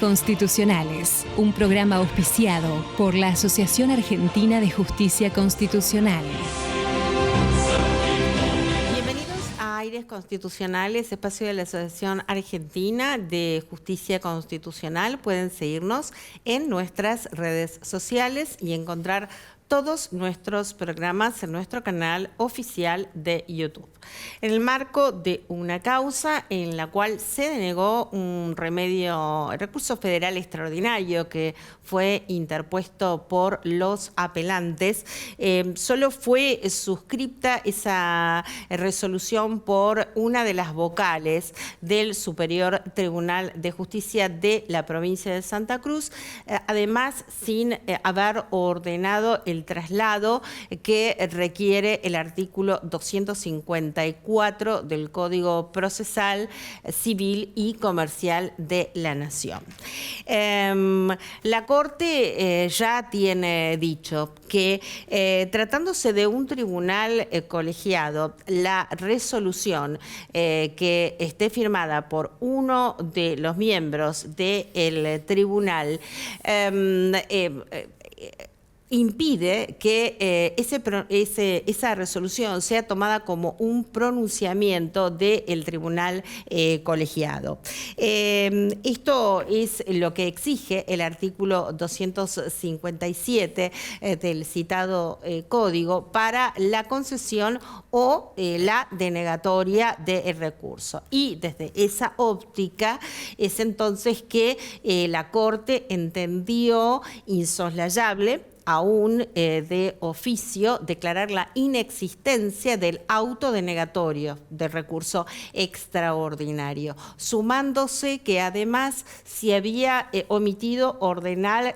Constitucionales, un programa auspiciado por la Asociación Argentina de Justicia Constitucional. Bienvenidos a Aires Constitucionales, espacio de la Asociación Argentina de Justicia Constitucional. Pueden seguirnos en nuestras redes sociales y encontrar todos nuestros programas en nuestro canal oficial de YouTube. En el marco de una causa en la cual se denegó un recurso federal extraordinario que fue interpuesto por los apelantes, solo fue suscripta esa resolución por una de las vocales del Superior Tribunal de Justicia de la provincia de Santa Cruz, además sin haber ordenado el traslado que requiere el artículo 254 del Código Procesal Civil y Comercial de la Nación. La Corte ya tiene dicho que tratándose de un tribunal colegiado, la resolución que esté firmada por uno de los miembros del tribunal impide que esa resolución sea tomada como un pronunciamiento del tribunal colegiado. Esto es lo que exige el artículo 257 del citado código para la concesión o la denegatoria del recurso. Y desde esa óptica es entonces que la Corte entendió insoslayable aún de oficio, declarar la inexistencia del auto denegatorio del recurso extraordinario, sumándose que además se había omitido ordenar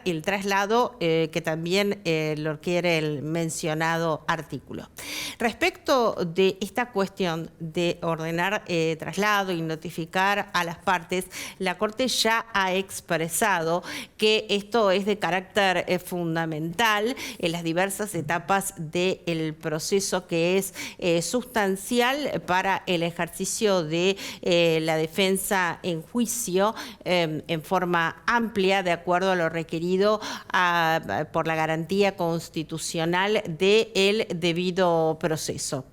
el traslado que también lo requiere el mencionado artículo. Respecto de esta cuestión de ordenar traslado y notificar a las partes, la Corte ya ha expresado que esto es de carácter fundamental en las diversas etapas del proceso, que es sustancial para el ejercicio de la defensa en juicio en forma amplia, de acuerdo a lo requerido por la garantía constitucional del debido proceso.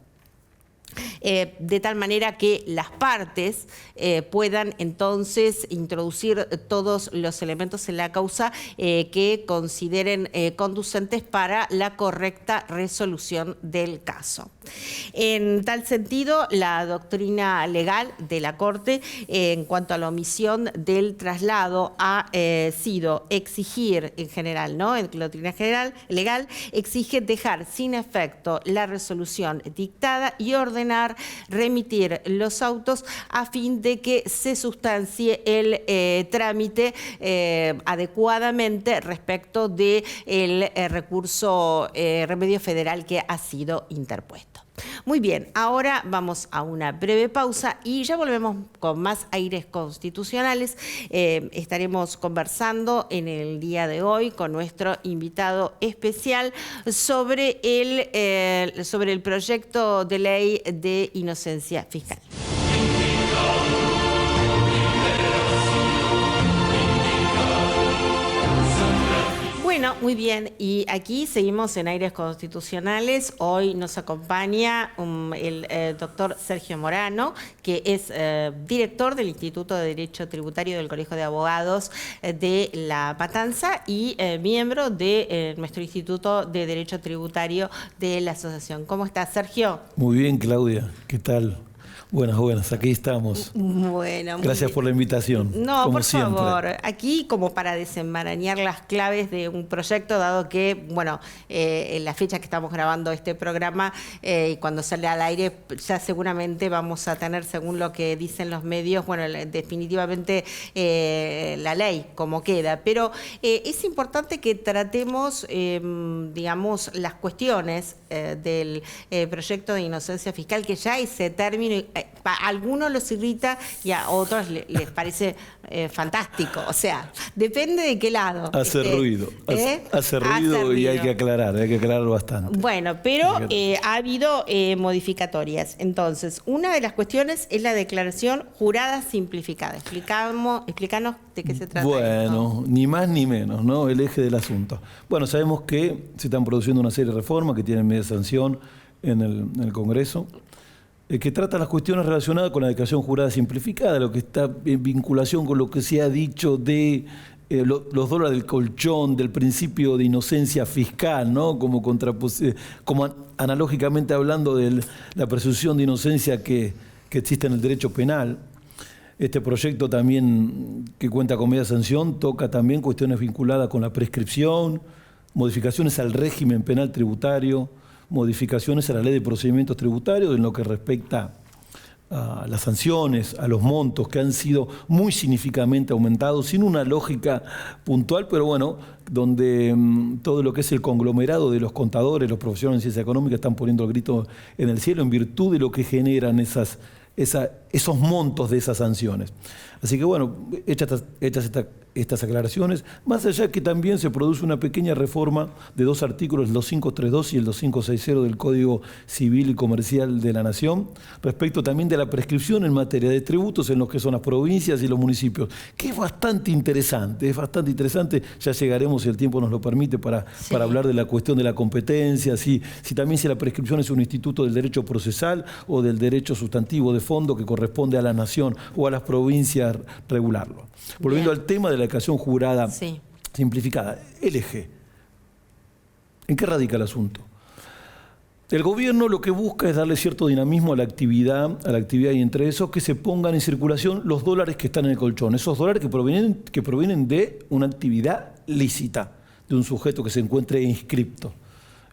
De tal manera que las partes puedan entonces introducir todos los elementos en la causa que consideren conducentes para la correcta resolución del caso. En tal sentido, la doctrina legal de la Corte en cuanto a la omisión del traslado ha sido exigir en general, ¿no? En la doctrina general legal exige dejar sin efecto la resolución dictada y ordenar remitir los autos a fin de que se sustancie el trámite adecuadamente respecto del recurso remedio federal que ha sido interpuesto. Muy bien, ahora vamos a una breve pausa y ya volvemos con más Aires Constitucionales. Estaremos conversando en el día de hoy con nuestro invitado especial sobre el proyecto de ley de inocencia fiscal. Bueno, muy bien, y aquí seguimos en Aires Constitucionales. Hoy nos acompaña el doctor Sergio Morano, que es director del Instituto de Derecho Tributario del Colegio de Abogados de La Matanza y miembro de nuestro Instituto de Derecho Tributario de la Asociación. ¿Cómo estás, Sergio? Muy bien, Claudia. ¿Qué tal? Buenas, aquí estamos. Bueno, gracias por la invitación. No, como por siempre. favor, aquí como para desenmarañar las claves de un proyecto, dado que, bueno, en la fecha que estamos grabando este programa y cuando sale al aire, ya seguramente vamos a tener, según lo que dicen los medios, bueno, definitivamente la ley como queda. Pero es importante que tratemos, digamos, las cuestiones del proyecto de inocencia fiscal, que ya ese término A algunos los irrita y a otros les parece fantástico. O sea, depende de qué lado. Hace ruido. Hace ruido y hay que aclararlo bastante. Bueno, pero ha habido modificatorias. Entonces, una de las cuestiones es la declaración jurada simplificada. Explícanos de qué se trata. Bueno, ni más ni menos, ¿no? El eje del asunto. Bueno, sabemos que se están produciendo una serie de reformas que tienen media sanción en el Congreso, que trata las cuestiones relacionadas con la declaración jurada simplificada, lo que está en vinculación con lo que se ha dicho de los dólares del colchón, del principio de inocencia fiscal, ¿no? Como analógicamente hablando de la presunción de inocencia que existe en el derecho penal. Este proyecto también, que cuenta con media sanción, toca también cuestiones vinculadas con la prescripción, modificaciones al régimen penal tributario, modificaciones a la ley de procedimientos tributarios en lo que respecta a las sanciones, a los montos que han sido muy significativamente aumentados, sin una lógica puntual, pero bueno, donde todo lo que es el conglomerado de los contadores, los profesionales en ciencia económica están poniendo el grito en el cielo en virtud de lo que generan esos montos de esas sanciones. Así que bueno, hechas estas aclaraciones, más allá que también se produce una pequeña reforma de 2 artículos, el 2532 y el 2560 del Código Civil y Comercial de la Nación, respecto también de la prescripción en materia de tributos en lo que son las provincias y los municipios, que es bastante interesante, ya llegaremos, si el tiempo nos lo permite, para hablar de la cuestión de la competencia, si la prescripción es un instituto del derecho procesal o del derecho sustantivo de fondo que corresponde a la nación o a las provincias regularlo. Volviendo al tema de la declaración jurada simplificada, el eje. ¿En qué radica el asunto? El gobierno lo que busca es darle cierto dinamismo a la actividad y entre esos que se pongan en circulación los dólares que están en el colchón, esos dólares que provienen de una actividad lícita, de un sujeto que se encuentre inscripto.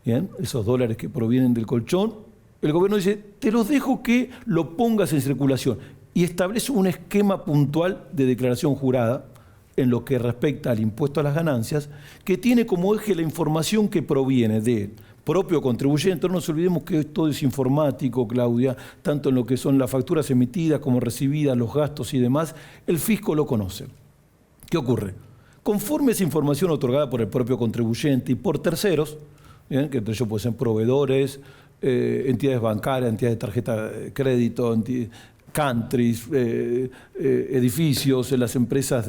Bien, esos dólares que provienen del colchón, el gobierno dice, te los dejo que lo pongas en circulación y establece un esquema puntual de declaración jurada en lo que respecta al impuesto a las ganancias, que tiene como eje la información que proviene del propio contribuyente. No nos olvidemos que todo es informático, Claudia, tanto en lo que son las facturas emitidas como recibidas, los gastos y demás, el fisco lo conoce. ¿Qué ocurre? Conforme esa información otorgada por el propio contribuyente y por terceros, ¿bien? Que entre ellos pueden ser proveedores, entidades bancarias, entidades de tarjeta de crédito, countries, edificios, las empresas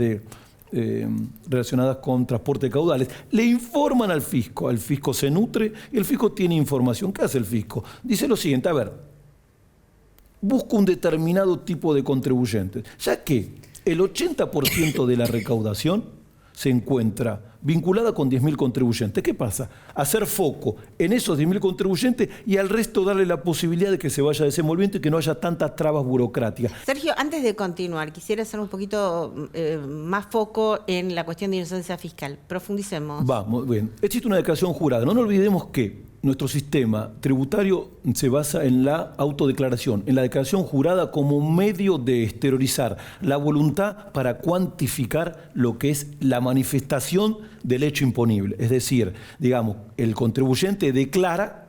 relacionadas con transporte de caudales, le informan al fisco se nutre y el fisco tiene información. ¿Qué hace el fisco? Dice lo siguiente, a ver, busca un determinado tipo de contribuyentes, ya que el 80% de la recaudación se encuentra vinculada con 10.000 contribuyentes. ¿Qué pasa? Hacer foco en esos 10.000 contribuyentes y al resto darle la posibilidad de que se vaya desenvolviendo y que no haya tantas trabas burocráticas. Sergio, antes de continuar, quisiera hacer un poquito más foco en la cuestión de inocencia fiscal. Profundicemos. Vamos, bien. Existe una declaración jurada. No nos olvidemos que nuestro sistema tributario se basa en la autodeclaración, en la declaración jurada como medio de exteriorizar la voluntad para cuantificar lo que es la manifestación del hecho imponible. Es decir, digamos, el contribuyente declara,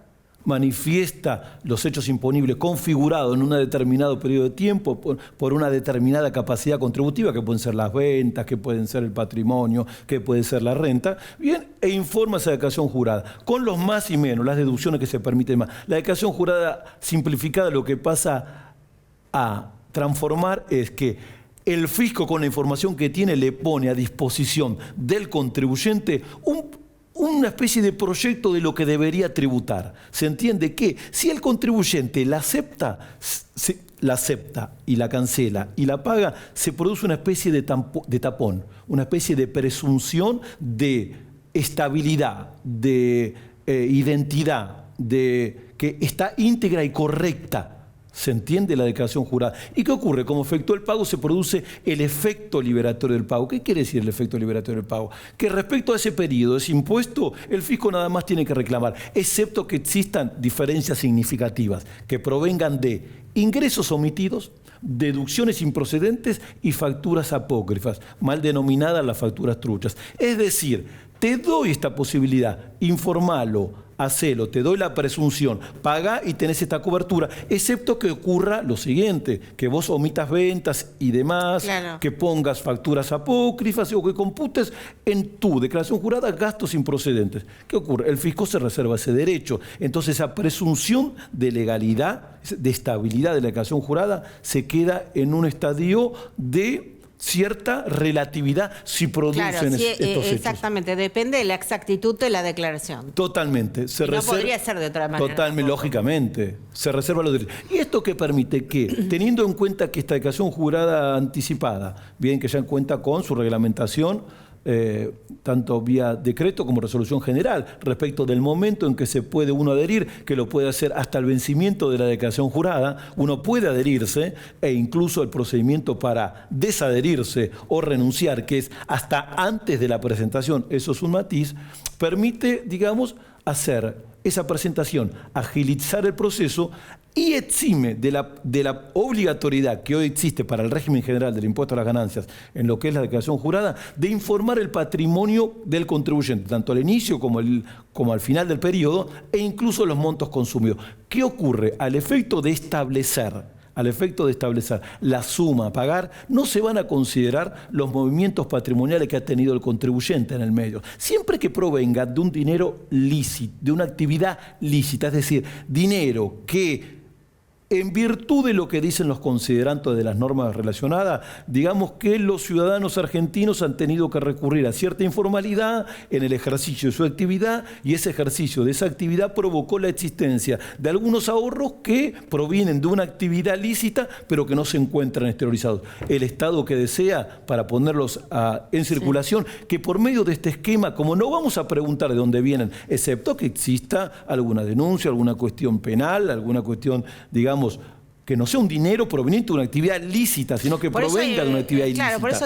manifiesta los hechos imponibles configurados en un determinado periodo de tiempo por una determinada capacidad contributiva, que pueden ser las ventas, que pueden ser el patrimonio, que puede ser la renta, bien, e informa esa declaración jurada, con los más y menos, las deducciones que se permiten más. La declaración jurada simplificada lo que pasa a transformar es que el fisco, con la información que tiene, le pone a disposición del contribuyente una especie de proyecto de lo que debería tributar. Se entiende que si el contribuyente la acepta y la cancela y la paga, se produce una especie de tapón, una especie de presunción de estabilidad, de identidad, de que está íntegra y correcta. ¿Se entiende la declaración jurada? ¿Y qué ocurre? Como efecto del pago se produce el efecto liberatorio del pago. ¿Qué quiere decir el efecto liberatorio del pago? Que respecto a ese periodo, ese impuesto, el fisco nada más tiene que reclamar, excepto que existan diferencias significativas que provengan de ingresos omitidos, deducciones improcedentes y facturas apócrifas, mal denominadas las facturas truchas. Es decir, te doy esta posibilidad, informalo hacelo, te doy la presunción, paga y tenés esta cobertura, excepto que ocurra lo siguiente, que vos omitas ventas y demás, claro, que pongas facturas apócrifas o que computes en tu declaración jurada gastos improcedentes. ¿Qué ocurre? El fisco se reserva ese derecho. Entonces esa presunción de legalidad, de estabilidad de la declaración jurada, se queda en un estadio de cierta relatividad si producen estos hechos. Exactamente, depende de la exactitud de la declaración. Totalmente. No podría ser de otra manera. Totalmente, lógicamente. Se reserva los derechos. ¿Y esto qué permite? Que, teniendo en cuenta que esta declaración jurada anticipada, bien que ya cuenta con su reglamentación, tanto vía decreto como resolución general, respecto del momento en que se puede uno adherir, que lo puede hacer hasta el vencimiento de la declaración jurada, uno puede adherirse e incluso el procedimiento para desadherirse o renunciar, que es hasta antes de la presentación, eso es un matiz, permite, digamos, hacer esa presentación, agilizar el proceso y exime de la obligatoriedad que hoy existe para el régimen general del impuesto a las ganancias en lo que es la declaración jurada, de informar el patrimonio del contribuyente, tanto al inicio como al final del periodo, e incluso los montos consumidos. ¿Qué ocurre? Al efecto de establecer la suma a pagar, no se van a considerar los movimientos patrimoniales que ha tenido el contribuyente en el medio. Siempre que provenga de un dinero lícito, de una actividad lícita, es decir, dinero que en virtud de lo que dicen los considerandos de las normas relacionadas, digamos que los ciudadanos argentinos han tenido que recurrir a cierta informalidad en el ejercicio de su actividad, y ese ejercicio de esa actividad provocó la existencia de algunos ahorros que provienen de una actividad lícita, pero que no se encuentran exteriorizados. El Estado que desea, para ponerlos en circulación, que por medio de este esquema, como no vamos a preguntar de dónde vienen, excepto que exista alguna denuncia, alguna cuestión penal, alguna cuestión, digamos, que no sea un dinero proveniente de una actividad lícita, sino que provenga de una actividad ilícita. Claro, por eso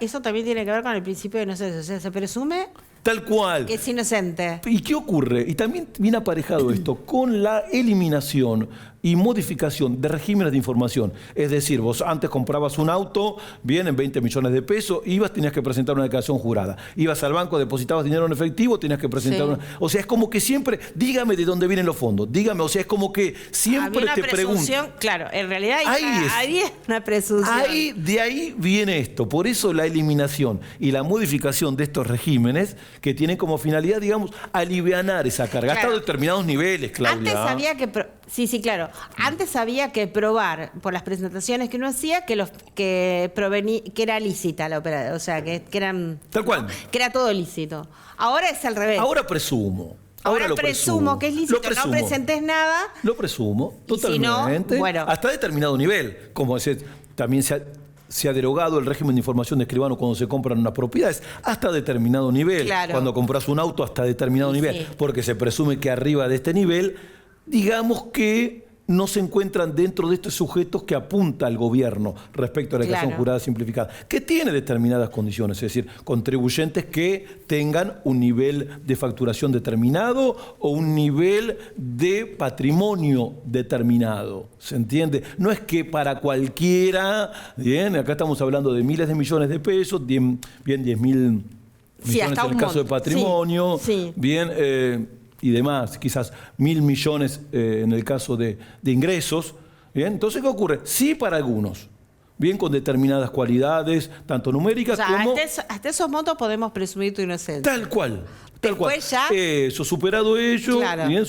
eso también tiene que ver con el principio de inocencia. O sea, se presume tal cual que es inocente. ¿Y qué ocurre? Y también viene aparejado esto con la eliminación y modificación de regímenes de información. Es decir, vos antes comprabas un auto, bien, en 20 millones de pesos, tenías que presentar una declaración jurada. Ibas al banco, depositabas dinero en efectivo, tenías que presentar una... O sea, es como que siempre, dígame de dónde vienen los fondos, dígame, o sea, es como que siempre te preguntan. Claro, en realidad ahí es una presunción. De ahí viene esto. Por eso la eliminación y la modificación de estos regímenes que tienen como finalidad, digamos, alivianar esa carga, hasta determinados niveles, Claudia. Antes había que... Sí, claro. Antes había que probar por las presentaciones que uno hacía que era lícita la operación, o sea, que eran... Tal cual. ¿no? Que era todo lícito. Ahora es al revés. Ahora presumo. Ahora presumo que es lícito, no presentes nada. Lo presumo, totalmente. Si no, bueno. Hasta determinado nivel, como también se ha derogado el régimen de información de escribano cuando se compran unas propiedades, hasta determinado nivel. Claro. Cuando compras un auto, hasta determinado nivel. Porque se presume que arriba de este nivel, digamos que no se encuentran dentro de estos sujetos que apunta el gobierno respecto a la declaración jurada simplificada, que tiene determinadas condiciones, es decir, contribuyentes que tengan un nivel de facturación determinado o un nivel de patrimonio determinado, ¿se entiende? No es que para cualquiera, bien, acá estamos hablando de miles de millones de pesos, bien 10.000 millones en el caso de patrimonio, bien... y demás, quizás 1.000 millones en el caso de ingresos. ¿Bien? Entonces, ¿qué ocurre? Sí para algunos, bien con determinadas cualidades, tanto numéricas como... Hasta esos montos podemos presumir tu inocencia. Tal cual. Después ya... Eso, superado ello, bien,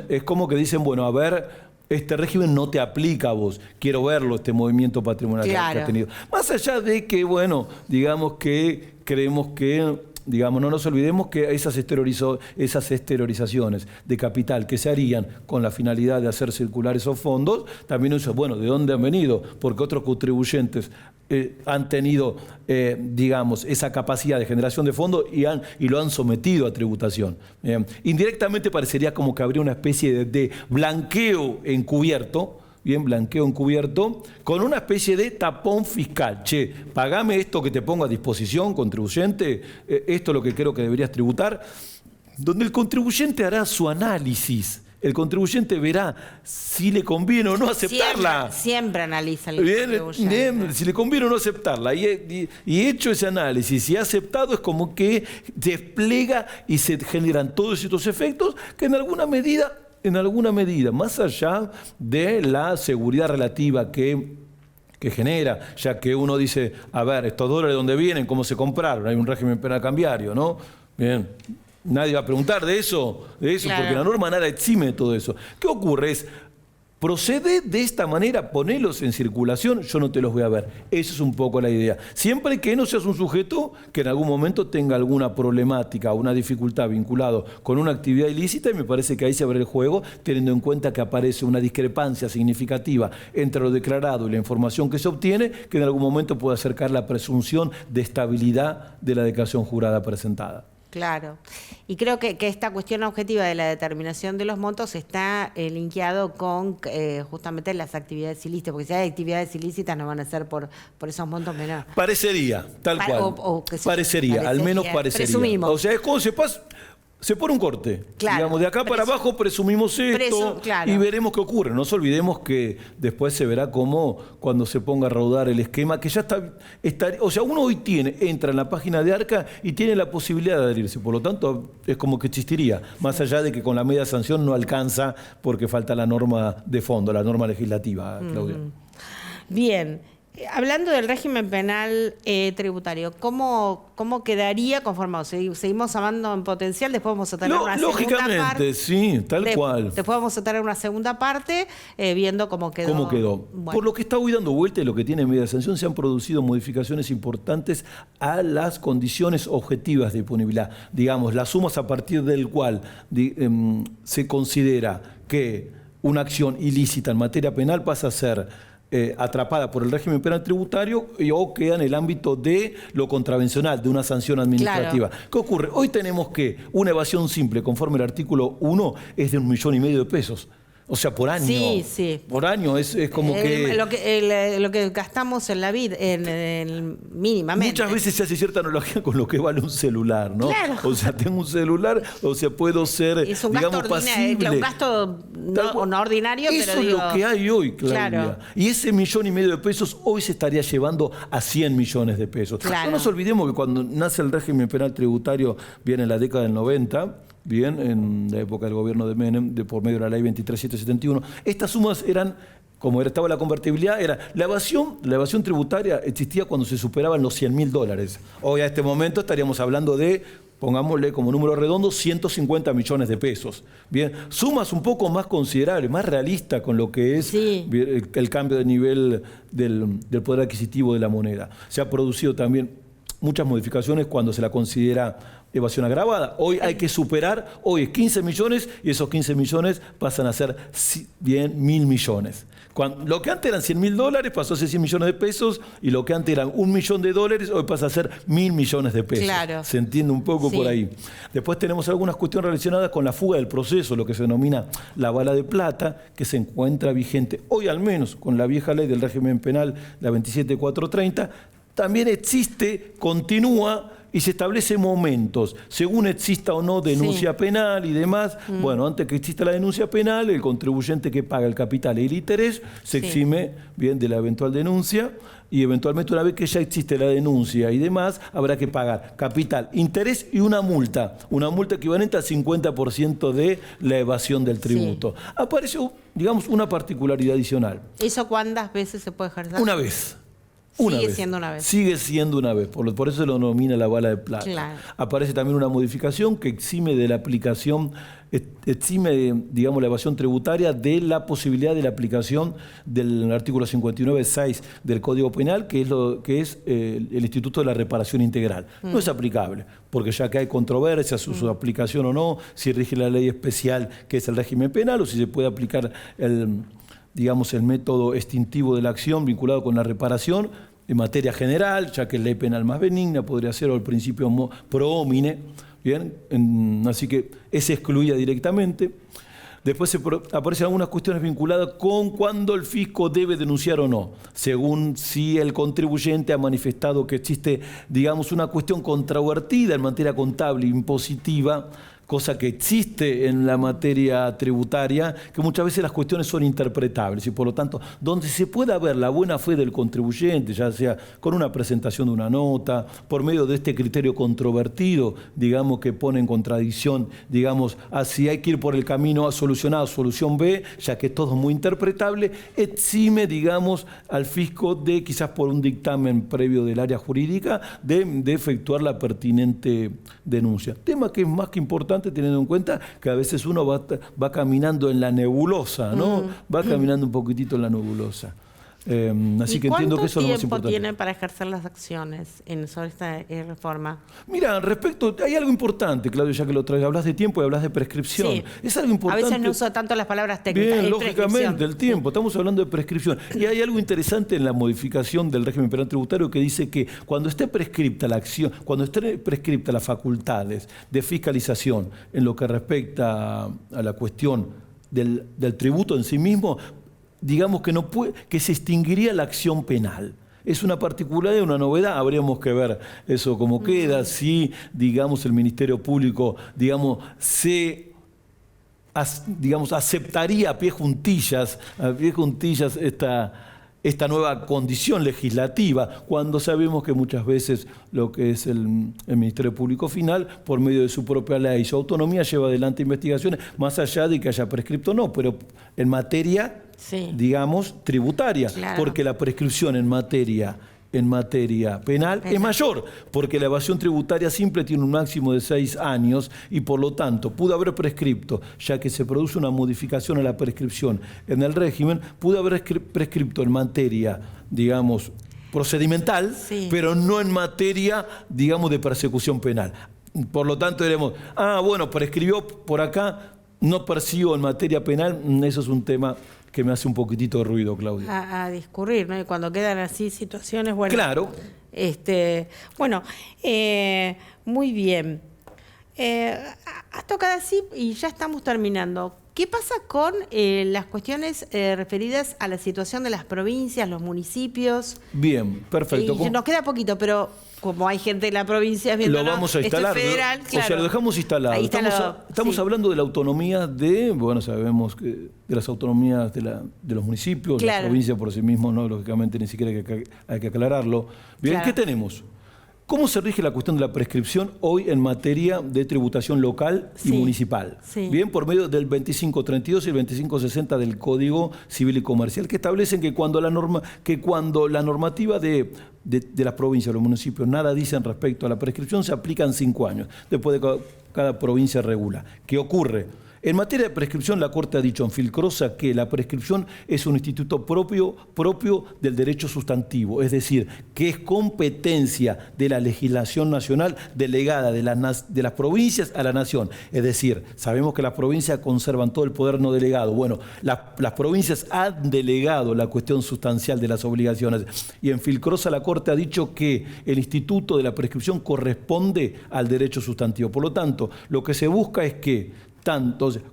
es como que dicen, bueno, a ver... Este régimen no te aplica a vos. Quiero verlo, este movimiento patrimonial que has tenido. Más allá de que, bueno, digamos que creemos que... Digamos, no nos olvidemos que esas exteriorizaciones de capital que se harían con la finalidad de hacer circular esos fondos, también eso, bueno, ¿de dónde han venido? Porque otros contribuyentes han tenido, digamos, esa capacidad de generación de fondos y lo han sometido a tributación. Indirectamente parecería como que habría una especie de blanqueo encubierto, blanqueo encubierto, con una especie de tapón fiscal. Che, pagame esto que te pongo a disposición, contribuyente, esto es lo que creo que deberías tributar, donde el contribuyente hará su análisis el contribuyente verá si le conviene o no aceptarla. Siempre analiza el contribuyente. Bien, si le conviene o no aceptarla. Y hecho ese análisis, si ha aceptado, es como que despliega y se generan todos estos efectos que en alguna medida, más allá de la seguridad relativa que genera, ya que uno dice, a ver, estos dólares, ¿dónde vienen? ¿Cómo se compraron? Hay un régimen penal cambiario, ¿no? Bien. Nadie va a preguntar de eso, claro, porque la norma nada exime de todo eso. ¿Qué ocurre? Procede de esta manera, ponelos en circulación, yo no te los voy a ver. Esa es un poco la idea. Siempre que no seas un sujeto que en algún momento tenga alguna problemática, una dificultad vinculado con una actividad ilícita, y me parece que ahí se abre el juego, teniendo en cuenta que aparece una discrepancia significativa entre lo declarado y la información que se obtiene, que en algún momento puede acercar la presunción de estabilidad de la declaración jurada presentada. Claro. Y creo que esta cuestión objetiva de la determinación de los montos está linkeado con justamente las actividades ilícitas, porque si hay actividades ilícitas no van a ser por esos montos menores. Parecería, tal cual. Parecería, al menos parecería. Presumimos. O sea, es como se pone un corte. Claro. Digamos, de acá para abajo presumimos esto claro, y veremos qué ocurre. No nos olvidemos que después se verá cómo cuando se ponga a rodar el esquema, que ya está, o sea, uno hoy entra en la página de Arca y tiene la posibilidad de adherirse. Por lo tanto, es como que existiría, más allá de que con la media sanción no alcanza porque falta la norma de fondo, la norma legislativa, Claudia. Bien. Hablando del régimen penal tributario, ¿cómo quedaría conformado? ¿Seguimos hablando en potencial? Después vamos a tener una segunda parte. Lógicamente, sí, tal cual. Después vamos a tener una segunda parte viendo cómo quedó. ¿Cómo quedó? Bueno. Por lo que está hoy dando vuelta y lo que tiene media sanción, se han producido modificaciones importantes a las condiciones objetivas de disponibilidad. Digamos, las sumas a partir del cual se considera que una acción ilícita en materia penal pasa a ser atrapada por el régimen penal tributario o queda en el ámbito de lo contravencional, de una sanción administrativa. Claro. ¿Qué ocurre? Hoy tenemos que una evasión simple, conforme el artículo 1, es de 1,5 millones de pesos. O sea, por año. Sí, sí. Por año es como que... Lo que gastamos en la vida, mínimamente. Muchas veces se hace cierta analogía con lo que vale un celular, ¿no? Claro. O sea, tengo un celular, o sea, puedo ser, es un digamos, gasto pasible. Un gasto no ordinario, eso pero es lo que hay hoy, Claudia. Claro. Y ese 1,5 millones de pesos hoy se estaría llevando a 100 millones de pesos. Claro. No nos olvidemos que cuando nace el régimen penal tributario, viene en la década del 90, bien, en la época del gobierno de Menem, por medio de la ley 23771, estas sumas eran, como estaba la convertibilidad, era la evasión tributaria existía cuando se superaban los $100.000. Hoy a este momento estaríamos hablando de, pongámosle como número redondo, 150 millones de pesos. Bien, sumas un poco más considerables, más realistas con lo que es el cambio de nivel del poder adquisitivo de la moneda. Se ha producido también muchas modificaciones cuando se la considera evasión agravada. Hoy hay que superar, hoy es 15 millones y esos 15 millones pasan a ser bien 1.000 millones. Lo que antes eran $100.000 pasó a ser 100 millones de pesos y lo que antes eran $1 millón hoy pasa a ser 1.000 millones de pesos. Claro. Se entiende un poco por ahí. Después tenemos algunas cuestiones relacionadas con la fuga del proceso, lo que se denomina la bala de plata, que se encuentra vigente hoy al menos con la vieja ley del régimen penal, la 27430. También existe, continúa y se establece momentos, según exista o no denuncia penal y demás. Bueno, antes que exista la denuncia penal, el contribuyente que paga el capital y el interés se exime bien de la eventual denuncia y eventualmente una vez que ya existe la denuncia y demás, habrá que pagar capital, interés y una multa equivalente al 50% de la evasión del tributo. Aparece, digamos, una particularidad adicional. ¿Eso cuántas veces se puede ejercer? Una vez. Sigue siendo una vez. Sigue siendo una vez, por eso se lo denomina la bala de plata. Claro. Aparece también una modificación que exime de la aplicación, digamos, la evasión tributaria de la posibilidad de la aplicación del artículo 59.6 del Código Penal, que es el Instituto de la Reparación Integral. No es aplicable, porque ya que hay controversia sobre su aplicación o no, si rige la ley especial que es el régimen penal o si se puede aplicar el método extintivo de la acción vinculado con la reparación en materia general, ya que es ley penal más benigna, podría ser, o el principio pro homine, ¿bien? Así que es excluida directamente. Después aparecen algunas cuestiones vinculadas con cuándo el fisco debe denunciar o no, según si el contribuyente ha manifestado que existe, digamos, una cuestión controvertida en materia contable e impositiva, cosa que existe en la materia tributaria, que muchas veces las cuestiones son interpretables y por lo tanto, donde se pueda ver la buena fe del contribuyente, ya sea con una presentación de una nota, por medio de este criterio controvertido, digamos, que pone en contradicción, digamos, a si hay que ir por el camino solucionado, solución B, ya que todo es muy interpretable, exime, digamos, al fisco de, quizás por un dictamen previo del área jurídica, de efectuar la pertinente denuncia. Tema que es más que importante, teniendo en cuenta que a veces uno va caminando en la nebulosa, ¿no? Va caminando un poquitito en la nebulosa. Así que entiendo que eso es lo más importante. ¿Cuánto tiempo tienen para ejercer las acciones sobre esta reforma? Mira, hay algo importante, Claudio, ya que lo traes. Hablas de tiempo y hablas de prescripción. Sí. Es algo importante. A veces no uso tanto las palabras técnicas. Bien, lógicamente, el tiempo. Estamos hablando de prescripción. Y hay algo interesante en la modificación del régimen penal tributario que dice que cuando esté prescripta la acción, cuando esté prescripta las facultades de fiscalización en lo que respecta a la cuestión del tributo en sí mismo, digamos que que se extinguiría la acción penal. Es una particularidad, una novedad, habríamos que ver eso cómo queda, si, digamos, el Ministerio Público, digamos, aceptaría a pie juntillas esta nueva condición legislativa, cuando sabemos que muchas veces lo que es el Ministerio Público Final, por medio de su propia ley y su autonomía, lleva adelante investigaciones, más allá de que haya prescripto o no, pero en materia, digamos, tributaria, porque la prescripción en materia penal es mayor, porque la evasión tributaria simple tiene un máximo de 6 años y por lo tanto pudo haber prescripto, ya que se produce una modificación a la prescripción en el régimen, pudo haber prescripto en materia, digamos, procedimental, pero no en materia, digamos, de persecución penal. Por lo tanto diremos, bueno, prescribió por acá, no persigo en materia penal, eso es un tema que me hace un poquitito de ruido, Claudia. A discurrir, ¿no? Y cuando quedan así situaciones, bueno. Claro. Muy bien. Has tocado así y ya estamos terminando. ¿Qué pasa con las cuestiones referidas a la situación de las provincias, los municipios? Bien, perfecto. Nos queda poquito, pero como hay gente de la provincia viendo, lo vamos a instalar, esto es federal, ¿no? claro. O sea, lo dejamos instalado. Estamos hablando de la autonomía sabemos que de las autonomías de los municipios, las provincias por sí mismos, no, lógicamente ni siquiera hay que aclararlo. Bien, ¿qué tenemos? ¿Cómo se rige la cuestión de la prescripción hoy en materia de tributación local y municipal? Bien, por medio del 2532 y el 2560 del Código Civil y Comercial, que establecen que cuando la normativa de las provincias o los municipios nada dicen respecto a la prescripción, se aplican 5 años. Después de cada provincia regula. ¿Qué ocurre? En materia de prescripción, la Corte ha dicho en Filcrosa que la prescripción es un instituto propio del derecho sustantivo, es decir, que es competencia de la legislación nacional delegada de las provincias a la nación. Es decir, sabemos que las provincias conservan todo el poder no delegado. Bueno, las provincias han delegado la cuestión sustancial de las obligaciones y en Filcrosa la Corte ha dicho que el instituto de la prescripción corresponde al derecho sustantivo. Por lo tanto, lo que se busca es que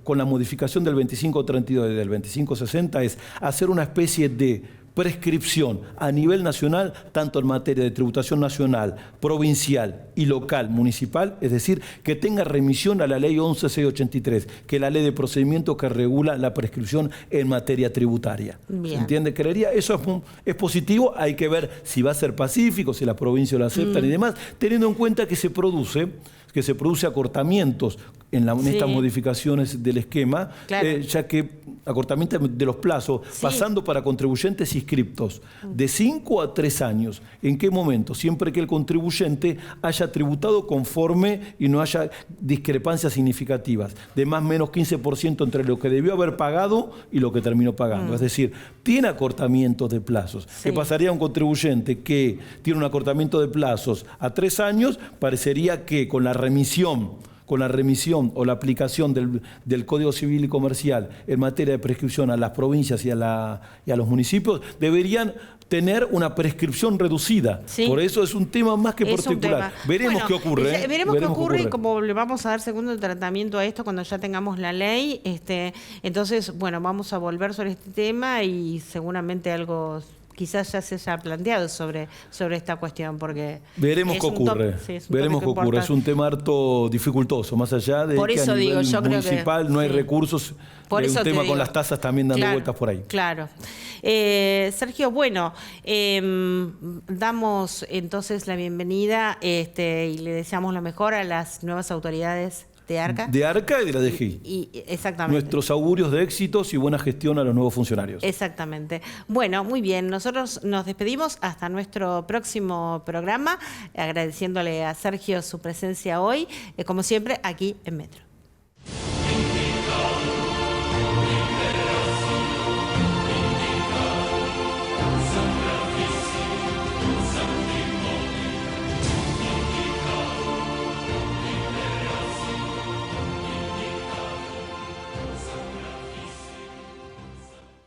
con la modificación del 2532 y del 2560 es hacer una especie de prescripción a nivel nacional, tanto en materia de tributación nacional, provincial y local, municipal, es decir, que tenga remisión a la ley 11683, que es la ley de procedimiento que regula la prescripción en materia tributaria. ¿Se entiende? Creería, eso es positivo, hay que ver si va a ser pacífico, si las provincias lo aceptan y demás, teniendo en cuenta que se produce acortamientos en estas modificaciones del esquema, ya que acortamiento de los plazos, pasando para contribuyentes inscriptos de 5 a 3 años. ¿En qué momento? Siempre que el contribuyente haya tributado conforme y no haya discrepancias significativas, de más o menos 15% entre lo que debió haber pagado y lo que terminó pagando. Es decir, tiene acortamientos de plazos. ¿Qué pasaría a un contribuyente que tiene un acortamiento de plazos a 3 años? Parecería que con la remisión o la aplicación del Código Civil y Comercial en materia de prescripción a las provincias y a los municipios, deberían tener una prescripción reducida. Por eso es un tema más que particular. Veremos qué ocurre. Veremos qué ocurre y cómo le vamos a dar segundo tratamiento a esto cuando ya tengamos la ley. Entonces, vamos a volver sobre este tema y seguramente algo quizás ya se haya planteado sobre esta cuestión, porque veremos qué ocurre. Veremos qué ocurre. Es un tema harto dificultoso, más allá de por que eso a nivel yo municipal creo que, no hay recursos. Por hay eso un tema digo, con las tasas también dando vueltas por ahí. Claro. Sergio, bueno, damos entonces la bienvenida y le deseamos lo mejor a las nuevas autoridades de ARCA. De ARCA y de la DGI. Exactamente. Nuestros augurios de éxitos y buena gestión a los nuevos funcionarios. Exactamente. Bueno, muy bien. Nosotros nos despedimos hasta nuestro próximo programa, agradeciéndole a Sergio su presencia hoy, como siempre, aquí en Metro.